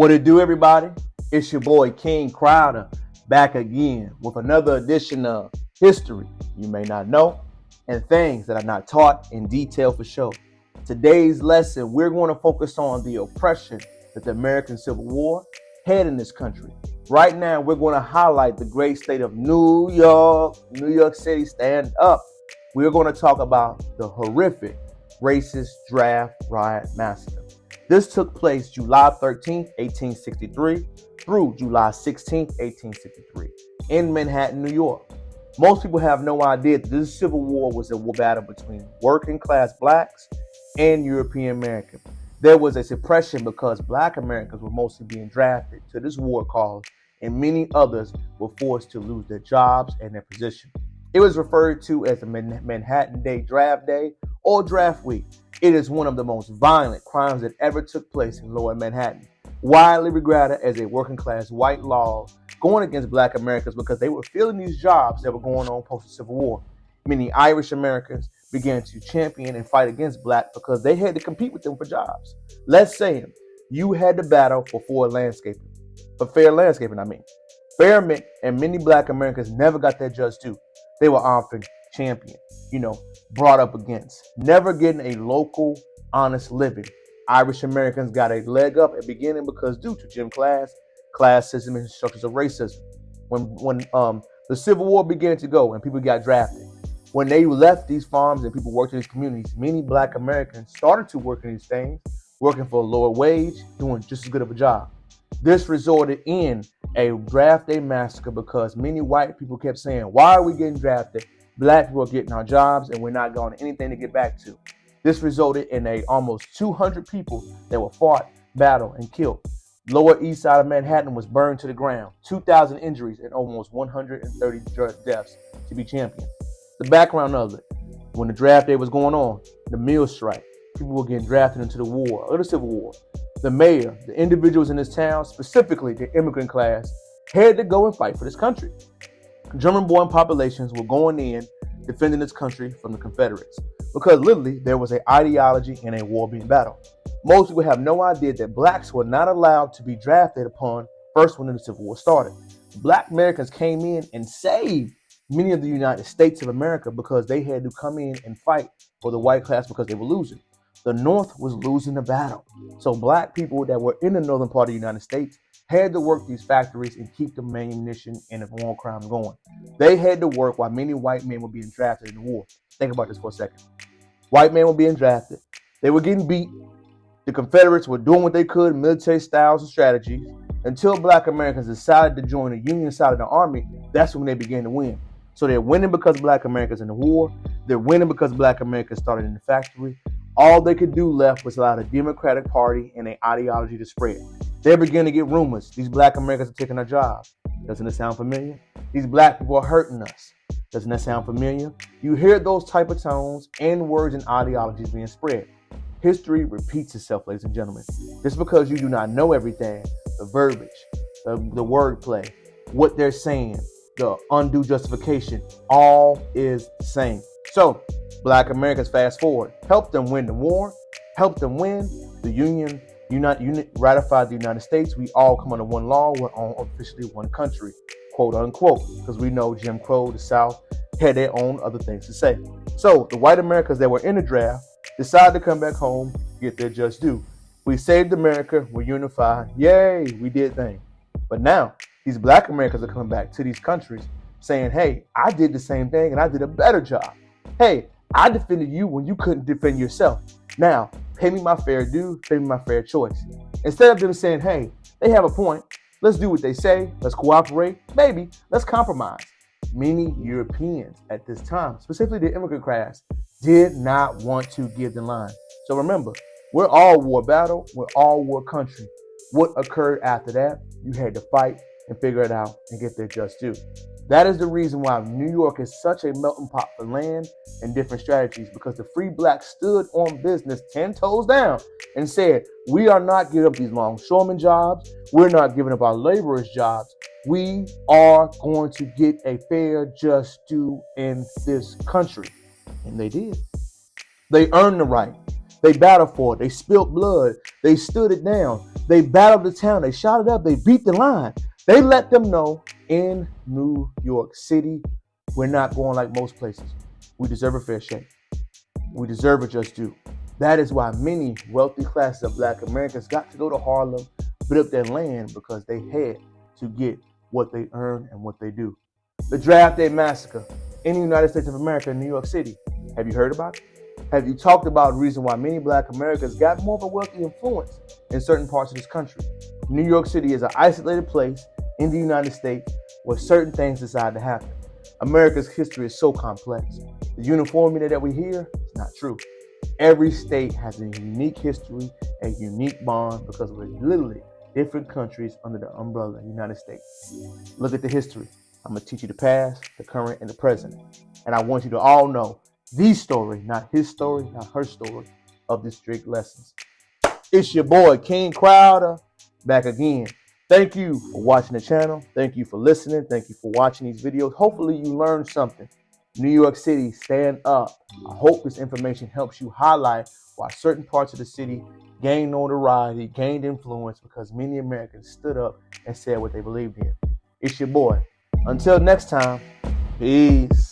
What it do, everybody? It's your boy King Crowder back again with another edition of History You May Not Know and Things That Are Not Taught in Detail for Show. Today's lesson, we're going to focus on the oppression that the American Civil War had in this country. Right now, we're going to highlight the great state of New York City, stand up. We're going to talk about the horrific racist draft riot massacre. This took place July 13, 1863 through July 16, 1863 in Manhattan, New York. Most people have no idea that this Civil War was a battle between working class blacks and European Americans. There was a suppression because black Americans were mostly being drafted to this war cause, and many others were forced to lose their jobs and their position. It was referred to as the Manhattan Day Draft Day or Draft Week. It is one of the most violent crimes that ever took place in Lower Manhattan, widely regarded as a working class white law going against black Americans because they were filling these jobs that were going on post the Civil War. Many Irish Americans began to champion and fight against black because they had to compete with them for jobs. Let's say you had to battle for fair landscaping. Fair meant, and many black Americans never got their just due. They were often championed, brought up against, never getting a local, honest living. Irish Americans got a leg up at the beginning because due to Jim classism, and structures of racism. When the Civil War began to go and people got drafted, when they left these farms and people worked in these communities, many black Americans started to work in these things, working for a lower wage, doing just as good of a job. This resulted in a draft day massacre because many white people kept saying, why are we getting drafted? Black people are getting our jobs and we're not going to anything to get back to. This resulted in almost 200 people that were fought, battled, and killed. Lower East Side of Manhattan was burned to the ground, 2,000 injuries and almost 130 deaths to be championed. The background of it, when the draft day was going on, the mill strike, people were getting drafted into the war, or the Civil War. The mayor, the individuals in this town, specifically the immigrant class, had to go and fight for this country. German-born populations were going in, defending this country from the Confederates, because literally there was an ideology and a war being battled. Most people have no idea that blacks were not allowed to be drafted upon first when the Civil War started. Black Americans came in and saved many of the United States of America because they had to come in and fight for the white class because they were losing. The North was losing the battle. So black people that were in the northern part of the United States had to work these factories and keep the ammunition and the war crime going. They had to work while many white men were being drafted in the war. Think about this for a second. White men were being drafted. They were getting beat. The Confederates were doing what they could, military styles and strategies, until black Americans decided to join the Union side of the army. That's when they began to win. So they're winning because black Americans in the war. They're winning because black Americans started in the factory. All they could do left was allow the Democratic Party and their ideology to spread. They began to get rumors. These black Americans are taking our jobs. Doesn't it sound familiar? These black people are hurting us. Doesn't that sound familiar? You hear those type of tones and words and ideologies being spread. History repeats itself, ladies and gentlemen. Just because you do not know everything, the verbiage, the wordplay, what they're saying, the undue justification, all is the same. So, black Americans, fast forward, help them win the war, help them win the Union, ratified the United States. We all come under one law. We're all officially one country, quote unquote, because we know Jim Crow, the South, had their own other things to say. So the white Americans that were in the draft decided to come back home, get their just due. We saved America. We're unified. Yay, we did things. But now these black Americans are coming back to these countries saying, hey, I did the same thing and I did a better job. Hey, I defended you when you couldn't defend yourself. Now, pay me my fair due, pay me my fair choice. Instead of them saying, hey, they have a point. Let's do what they say. Let's cooperate. Maybe let's compromise. Many Europeans at this time, specifically the immigrant class, did not want to give the line. So remember, we're all war battle. We're all war country. What occurred after that? You had to fight and figure it out and get their just due. That is the reason why New York is such a melting pot for land and different strategies, because the free blacks stood on business 10 toes down and said, we are not giving up these longshoremen jobs. We're not giving up our laborers jobs. We are going to get a fair, just due in this country. And they did. They earned the right. They battled for it. They spilled blood. They stood it down. They battled the town. They shot it up. They beat the line. They let them know in New York City, we're not going like most places. We deserve a fair shake. We deserve a just due. That is why many wealthy classes of Black Americans got to go to Harlem, build up their land because they had to get what they earn and what they do. The Draft Day Massacre in the United States of America in New York City. Have you heard about it? Have you talked about the reason why many Black Americans got more of a wealthy influence in certain parts of this country? New York City is an isolated place in the United States where certain things decide to happen. America's history is so complex. The uniformity that we hear is not true. Every state has a unique history, a unique bond, because we're literally different countries under the umbrella of the United States. Look at the history. I'm going to teach you the past, the current, and the present. And I want you to all know the story, not his story, not her story, of the strict lessons. It's your boy, King Crowder, back again. Thank you for watching the channel. Thank you for listening. Thank you for watching these videos. Hopefully you learned something. New York City, stand up. I hope this information helps you highlight why certain parts of the city gained notoriety, gained influence, because many Americans stood up and said what they believed in. It's your boy. Until next time, peace.